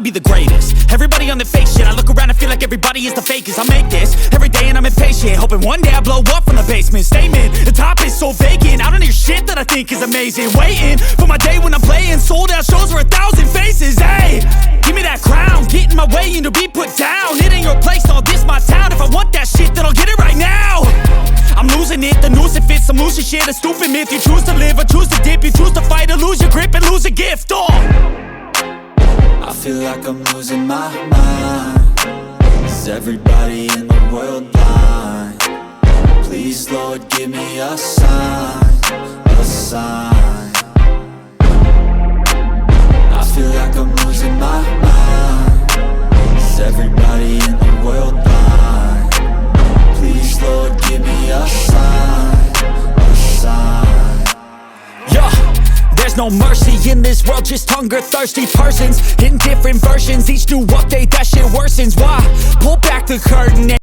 be the greatest. Everybody on the fake shit, I look around and feel like everybody is the fakest. I make this every day and I'm impatient, hoping one day I blow up from the basement. Statement, the top is so vacant, I don't hear shit that I think is amazing. Waiting for my day when I'm playing sold out shows for 1,000 faces. Hey, give me that crown, get in my way and to be put down. It ain't your place, all this my town. If I want that shit, then I'll get it right now. I'm losing it, the noose it fits, I'm losing shit. A stupid myth, you choose to live or choose to dip. You choose to fight or lose your grip and lose a gift. I feel like I'm losing my mind. Is everybody in the world blind? Please, Lord, give me a sign, a sign. I feel like I'm losing my mind. Is everybody in the world blind? Please, Lord, give me a sign, a sign. Yeah. There's no mercy in this world, just hunger-thirsty persons in different versions. Each new update, that shit worsens. Why? Pull back the curtain